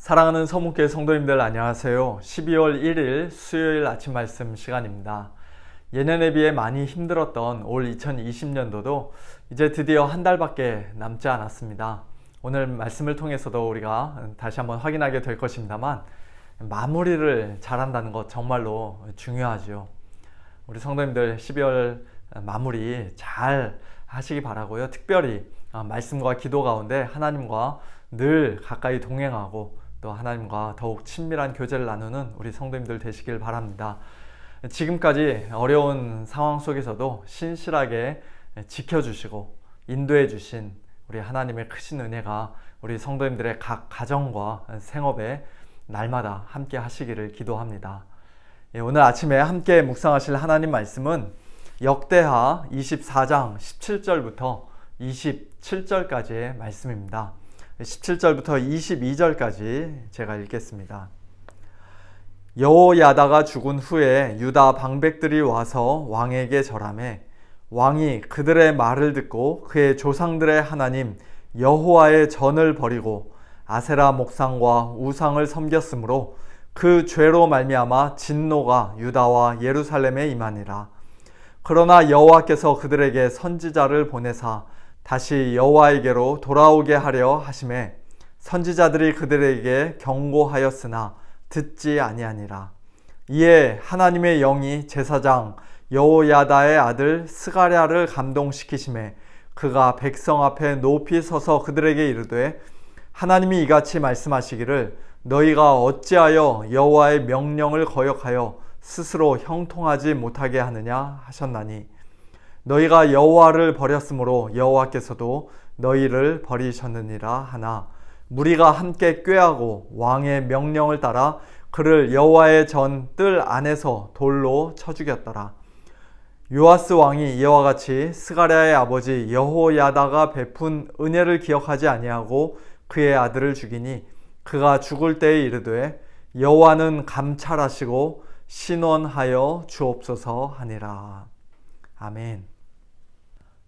사랑하는 서문교회 성도님들 안녕하세요. 12월 1일 수요일 아침 말씀 시간입니다. 예년에 비해 많이 힘들었던 올 2020년도도 이제 드디어 한 달밖에 남지 않았습니다. 오늘 말씀을 통해서도 우리가 다시 한번 확인하게 될 것입니다만 마무리를 잘한다는 것 정말로 중요하죠. 우리 성도님들 12월 마무리 잘 하시기 바라고요. 특별히 말씀과 기도 가운데 하나님과 늘 가까이 동행하고 또 하나님과 더욱 친밀한 교제를 나누는 우리 성도님들 되시길 바랍니다. 지금까지 어려운 상황 속에서도 신실하게 지켜주시고 인도해 주신 우리 하나님의 크신 은혜가 우리 성도님들의 각 가정과 생업에 날마다 함께 하시기를 기도합니다. 오늘 아침에 함께 묵상하실 하나님 말씀은 역대하 24장 17절부터 27절까지의 말씀입니다. 17절부터 22절까지 제가 읽겠습니다. 여호야다가 죽은 후에 유다 방백들이 와서 왕에게 절하매 왕이 그들의 말을 듣고 그의 조상들의 하나님 여호와의 전을 버리고 아세라 목상과 우상을 섬겼으므로 그 죄로 말미암아 진노가 유다와 예루살렘에 임하니라. 그러나 여호와께서 그들에게 선지자를 보내사 다시 여호와에게로 돌아오게 하려 하심에 선지자들이 그들에게 경고하였으나 듣지 아니하니라. 이에 하나님의 영이 제사장 여호야다의 아들 스가랴를 감동시키심에 그가 백성 앞에 높이 서서 그들에게 이르되 하나님이 이같이 말씀하시기를 너희가 어찌하여 여호와의 명령을 거역하여 스스로 형통하지 못하게 하느냐 하셨나니 너희가 여호와를 버렸으므로 여호와께서도 너희를 버리셨느니라 하나 무리가 함께 꾀하고 왕의 명령을 따라 그를 여호와의 전 뜰 안에서 돌로 쳐 죽였더라. 요아스 왕이 이와 같이 스가랴의 아버지 여호야다가 베푼 은혜를 기억하지 아니하고 그의 아들을 죽이니 그가 죽을 때에 이르되 여호와는 감찰하시고 신원하여 주옵소서 하니라. 아멘.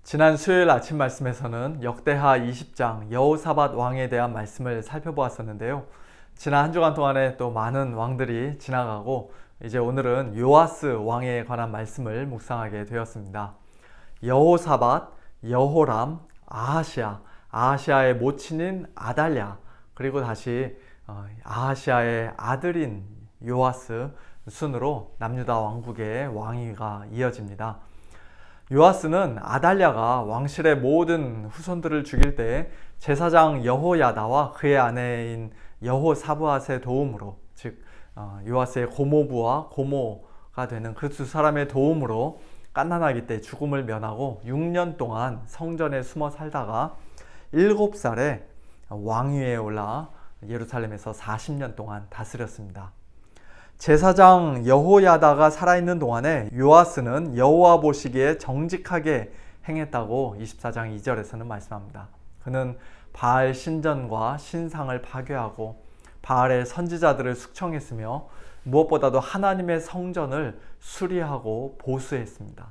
지난 수요일 아침 말씀에서는 역대하 20장 여호사밧 왕에 대한 말씀을 살펴보았었는데요. 지난 한 주간 동안에 또 많은 왕들이 지나가고 이제 오늘은 요아스 왕에 관한 말씀을 묵상하게 되었습니다. 여호사밧, 여호람, 아하시아의 모친인 아달랴, 그리고 다시 아하시아의 아들인 요아스 순으로 남유다 왕국의 왕위가 이어집니다. 요아스는 아달랴가 왕실의 모든 후손들을 죽일 때 제사장 여호야다와 그의 아내인 여호사브앗의 도움으로, 즉 요아스의 고모부와 고모가 되는 그 두 사람의 도움으로 갓난아기 때 죽음을 면하고 6년 동안 성전에 숨어 살다가 7살에 왕위에 올라 예루살렘에서 40년 동안 다스렸습니다. 제사장 여호야다가 살아있는 동안에 요아스는 여호와 보시기에 정직하게 행했다고 24장 2절에서는 말씀합니다. 그는 바알 신전과 신상을 파괴하고 바알의 선지자들을 숙청했으며 무엇보다도 하나님의 성전을 수리하고 보수했습니다.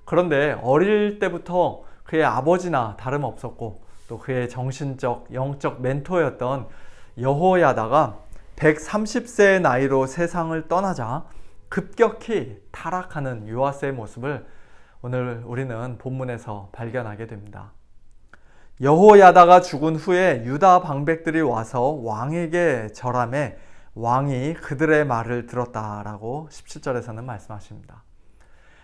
그런데 어릴 때부터 그의 아버지나 다름없었고 또 그의 정신적, 영적 멘토였던 여호야다가 130세의 나이로 세상을 떠나자 급격히 타락하는 요아스의 모습을 오늘 우리는 본문에서 발견하게 됩니다. 여호야다가 죽은 후에 유다 방백들이 와서 왕에게 절하매 왕이 그들의 말을 들었다라고 17절에서는 말씀하십니다.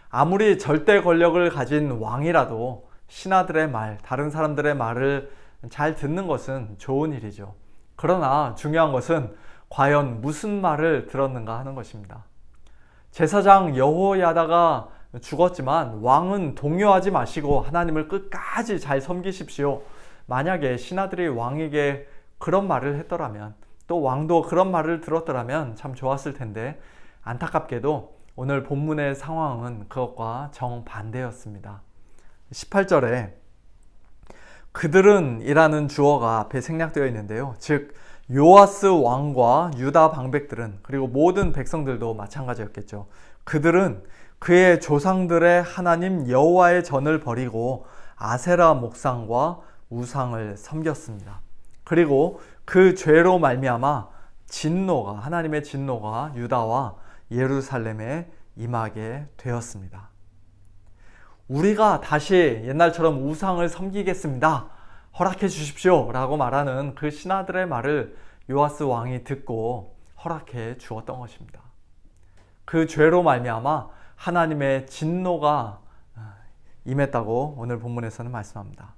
아무리 절대 권력을 가진 왕이라도 신하들의 말, 다른 사람들의 말을 잘 듣는 것은 좋은 일이죠. 그러나 중요한 것은 과연 무슨 말을 들었는가 하는 것입니다. 제사장 여호야다가 죽었지만 왕은 동요하지 마시고 하나님을 끝까지 잘 섬기십시오. 만약에 신하들이 왕에게 그런 말을 했더라면, 또 왕도 그런 말을 들었더라면 참 좋았을 텐데 안타깝게도 오늘 본문의 상황은 그것과 정반대였습니다. 18절에 그들은 이라는 주어가 앞에 생략되어 있는데요. 즉 요아스 왕과 유다 방백들은, 그리고 모든 백성들도 마찬가지였겠죠. 그들은 그의 조상들의 하나님 여호와의 전을 버리고 아세라 목상과 우상을 섬겼습니다. 그리고 그 죄로 말미암아 하나님의 진노가 유다와 예루살렘에 임하게 되었습니다. 우리가 다시 옛날처럼 우상을 섬기겠습니다, 허락해 주십시오 라고 말하는 그 신하들의 말을 요아스 왕이 듣고 허락해 주었던 것입니다. 그 죄로 말미암아 하나님의 진노가 임했다고 오늘 본문에서는 말씀합니다.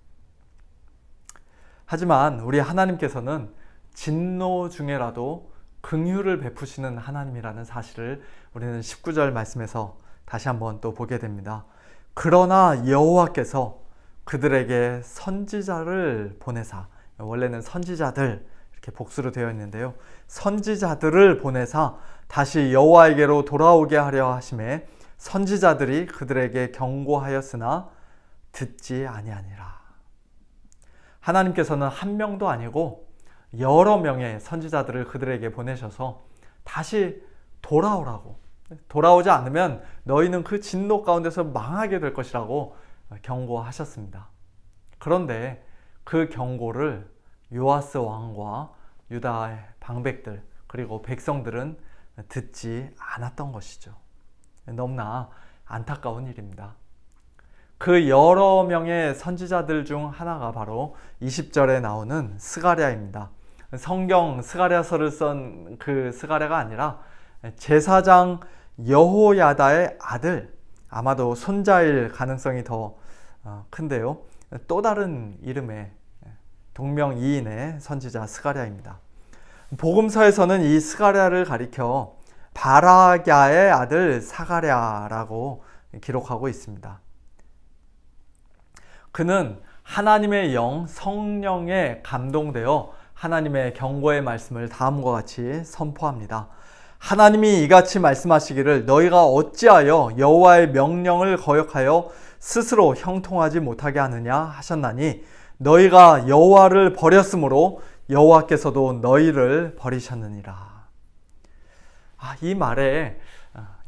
하지만 우리 하나님께서는 진노 중에라도 긍휼을 베푸시는 하나님이라는 사실을 우리는 19절 말씀에서 다시 한번 또 보게 됩니다. 그러나 여호와께서 그들에게 선지자를 보내사, 원래는 선지자들 이렇게 복수로 되어 있는데요, 선지자들을 보내사 다시 여호와에게로 돌아오게 하려 하심에 선지자들이 그들에게 경고하였으나 듣지 아니하니라. 하나님께서는 한 명도 아니고 여러 명의 선지자들을 그들에게 보내셔서 다시 돌아오라고, 돌아오지 않으면 너희는 그 진노 가운데서 망하게 될 것이라고 경고하셨습니다. 그런데 그 경고를 요아스 왕과 유다의 방백들 그리고 백성들은 듣지 않았던 것이죠. 너무나 안타까운 일입니다. 그 여러 명의 선지자들 중 하나가 바로 20절에 나오는 스가랴입니다. 성경 스가랴서를 쓴 그 스가랴가 아니라 제사장 여호야다의 아들, 아마도 손자일 가능성이 더 큰데요, 또 다른 이름의 동명이인의 선지자 스가랴입니다. 복음서에서는 이 스가랴를 가리켜 바라갸의 아들 사가랴라고 기록하고 있습니다. 그는 하나님의 영, 성령에 감동되어 하나님의 경고의 말씀을 다음과 같이 선포합니다. 하나님이 이같이 말씀하시기를 너희가 어찌하여 여호와의 명령을 거역하여 스스로 형통하지 못하게 하느냐 하셨나니 너희가 여호와를 버렸으므로 여호와께서도 너희를 버리셨느니라. 이 말에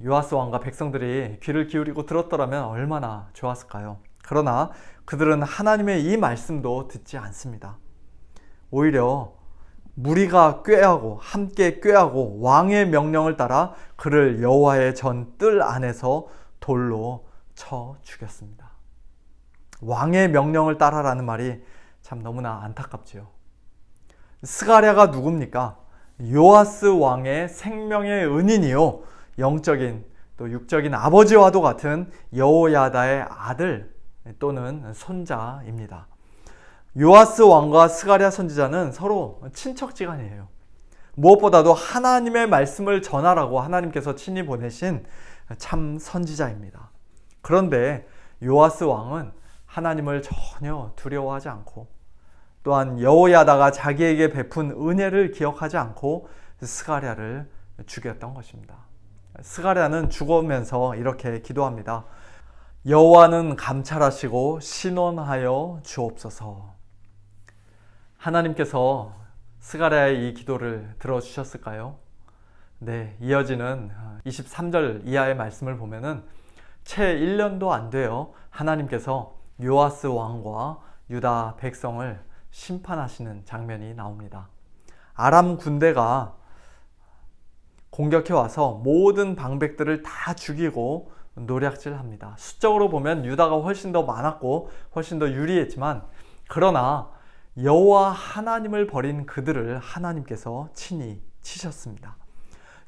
요아스 왕과 백성들이 귀를 기울이고 들었더라면 얼마나 좋았을까요? 그러나 그들은 하나님의 이 말씀도 듣지 않습니다. 오히려 무리가 함께 꾀하고 왕의 명령을 따라 그를 여호와의 전 뜰 안에서 돌로 쳐 죽였습니다. 왕의 명령을 따라라는 말이 참 너무나 안타깝지요. 스가랴가 누굽니까? 요아스 왕의 생명의 은인이요, 영적인 또 육적인 아버지와도 같은 여호야다의 아들 또는 손자입니다. 요아스 왕과 스가랴 선지자는 서로 친척지간이에요. 무엇보다도 하나님의 말씀을 전하라고 하나님께서 친히 보내신 참 선지자입니다. 그런데 요아스 왕은 하나님을 전혀 두려워하지 않고 또한 여호야다가 자기에게 베푼 은혜를 기억하지 않고 스가랴를 죽였던 것입니다. 스가랴는 죽으면서 이렇게 기도합니다. 여호와는 감찰하시고 신원하여 주옵소서. 하나님께서 스가랴의 이 기도를 들어주셨을까요? 네, 이어지는 23절 이하의 말씀을 보면은 채 1년도 안 되어 하나님께서 요아스 왕과 유다 백성을 심판하시는 장면이 나옵니다. 아람 군대가 공격해 와서 모든 방백들을 다 죽이고 노략질합니다. 수적으로 보면 유다가 훨씬 더 많았고 훨씬 더 유리했지만, 그러나 여호와 하나님을 버린 그들을 하나님께서 친히 치셨습니다.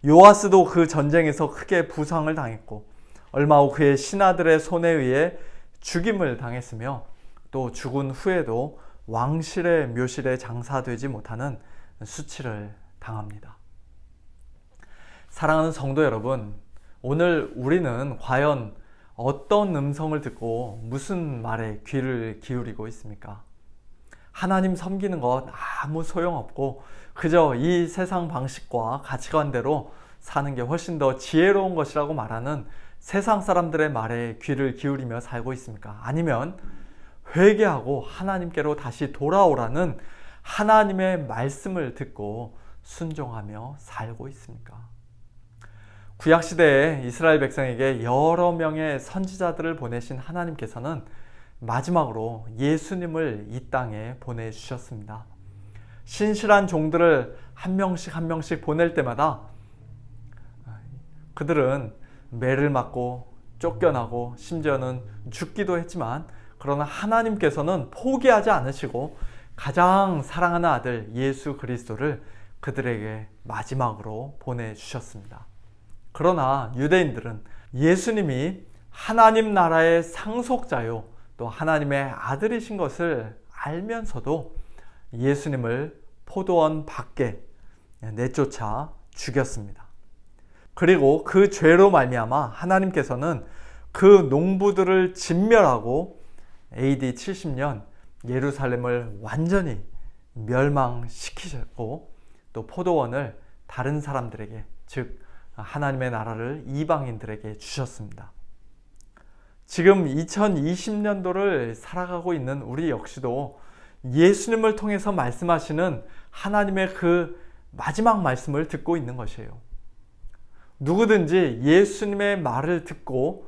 요아스도 그 전쟁에서 크게 부상을 당했고 얼마 후 그의 신하들의 손에 의해 죽임을 당했으며 또 죽은 후에도 왕실의 묘실에 장사되지 못하는 수치를 당합니다. 사랑하는 성도 여러분, 오늘 우리는 과연 어떤 음성을 듣고 무슨 말에 귀를 기울이고 있습니까? 하나님 섬기는 것 아무 소용없고 그저 이 세상 방식과 가치관대로 사는 게 훨씬 더 지혜로운 것이라고 말하는 세상 사람들의 말에 귀를 기울이며 살고 있습니까? 아니면 회개하고 하나님께로 다시 돌아오라는 하나님의 말씀을 듣고 순종하며 살고 있습니까? 구약시대에 이스라엘 백성에게 여러 명의 선지자들을 보내신 하나님께서는 마지막으로 예수님을 이 땅에 보내주셨습니다. 신실한 종들을 한 명씩 보낼 때마다 그들은 매를 맞고 쫓겨나고 심지어는 죽기도 했지만, 그러나 하나님께서는 포기하지 않으시고 가장 사랑하는 아들 예수 그리스도를 그들에게 마지막으로 보내주셨습니다. 그러나 유대인들은 예수님이 하나님 나라의 상속자요 또 하나님의 아들이신 것을 알면서도 예수님을 포도원 밖에 내쫓아 죽였습니다. 그리고 그 죄로 말미암아 하나님께서는 그 농부들을 진멸하고 AD 70년 예루살렘을 완전히 멸망시키셨고, 또 포도원을 다른 사람들에게, 즉 하나님의 나라를 이방인들에게 주셨습니다. 지금 2020년도를 살아가고 있는 우리 역시도 예수님을 통해서 말씀하시는 하나님의 그 마지막 말씀을 듣고 있는 것이에요. 누구든지 예수님의 말을 듣고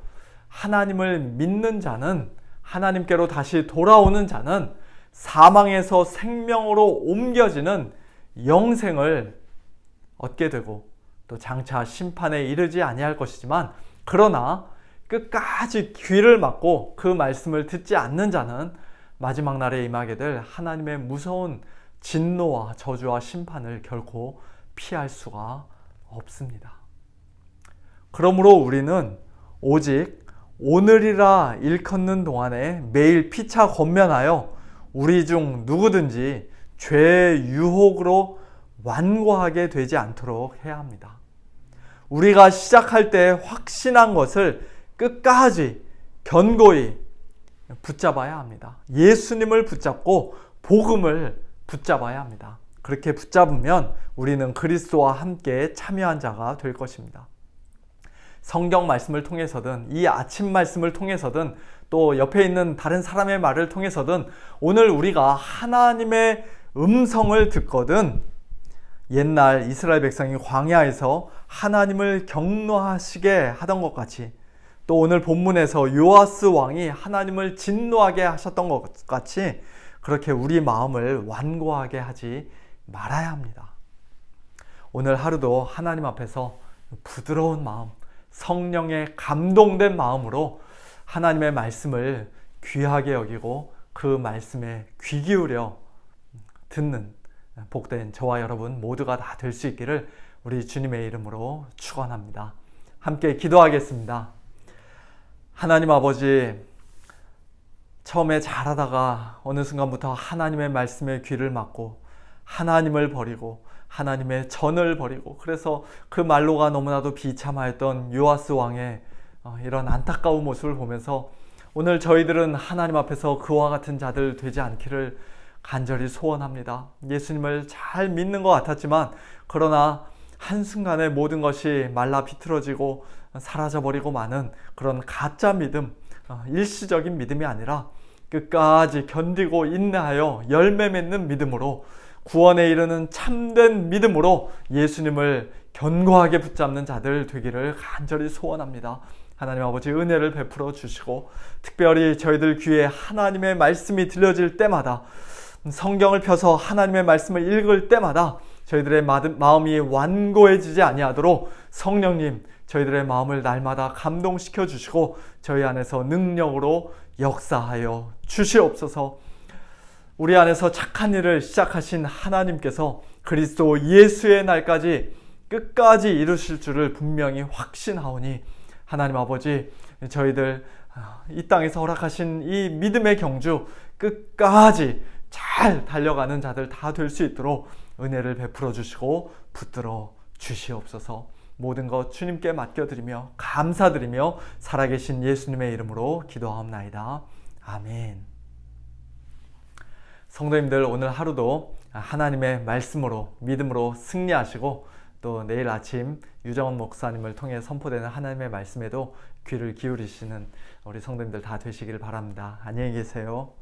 하나님을 믿는 자는, 하나님께로 다시 돌아오는 자는 사망에서 생명으로 옮겨지는 영생을 얻게 되고, 또 장차 심판에 이르지 아니할 것이지만, 그러나 끝까지 귀를 막고 그 말씀을 듣지 않는 자는 마지막 날에 임하게 될 하나님의 무서운 진노와 저주와 심판을 결코 피할 수가 없습니다. 그러므로 우리는 오직 오늘이라 일컫는 동안에 매일 피차 권면하여 우리 중 누구든지 죄의 유혹으로 완고하게 되지 않도록 해야 합니다. 우리가 시작할 때 확신한 것을 끝까지 견고히 붙잡아야 합니다. 예수님을 붙잡고 복음을 붙잡아야 합니다. 그렇게 붙잡으면 우리는 그리스도와 함께 참여한 자가 될 것입니다. 성경 말씀을 통해서든, 이 아침 말씀을 통해서든, 또 옆에 있는 다른 사람의 말을 통해서든, 오늘 우리가 하나님의 음성을 듣거든, 옛날 이스라엘 백성이 광야에서 하나님을 경노하시게 하던 것 같이, 또 오늘 본문에서 요아스 왕이 하나님을 진노하게 하셨던 것 같이, 그렇게 우리 마음을 완고하게 하지 말아야 합니다. 오늘 하루도 하나님 앞에서 부드러운 마음, 성령에 감동된 마음으로 하나님의 말씀을 귀하게 여기고 그 말씀에 귀 기울여 듣는 복된 저와 여러분 모두가 다 될 수 있기를 우리 주님의 이름으로 축원합니다. 함께 기도하겠습니다. 하나님 아버지, 처음에 잘하다가 어느 순간부터 하나님의 말씀에 귀를 막고 하나님을 버리고 하나님의 전을 버리고, 그래서 그 말로가 너무나도 비참하였던 요아스 왕의 이런 안타까운 모습을 보면서 오늘 저희들은 하나님 앞에서 그와 같은 자들 되지 않기를 간절히 소원합니다. 예수님을 잘 믿는 것 같았지만, 그러나 한순간에 모든 것이 말라 비틀어지고 사라져버리고 마는 그런 가짜 믿음, 일시적인 믿음이 아니라 끝까지 견디고 인내하여 열매 맺는 믿음으로, 구원에 이르는 참된 믿음으로 예수님을 견고하게 붙잡는 자들 되기를 간절히 소원합니다. 하나님 아버지, 은혜를 베풀어 주시고, 특별히 저희들 귀에 하나님의 말씀이 들려질 때마다, 성경을 펴서 하나님의 말씀을 읽을 때마다 저희들의 마음이 완고해지지 아니하도록 성령님, 저희들의 마음을 날마다 감동시켜 주시고 저희 안에서 능력으로 역사하여 주시옵소서. 우리 안에서 착한 일을 시작하신 하나님께서 그리스도 예수의 날까지 끝까지 이루실 줄을 분명히 확신하오니, 하나님 아버지, 저희들 이 땅에서 허락하신 이 믿음의 경주 끝까지 잘 달려가는 자들 다 될 수 있도록 은혜를 베풀어 주시고 붙들어 주시옵소서. 모든 것 주님께 맡겨드리며 감사드리며 살아계신 예수님의 이름으로 기도하옵나이다. 아멘. 성도님들, 오늘 하루도 하나님의 말씀으로 믿음으로 승리하시고, 또 내일 아침 유정원 목사님을 통해 선포되는 하나님의 말씀에도 귀를 기울이시는 우리 성도님들 다 되시길 바랍니다. 안녕히 계세요.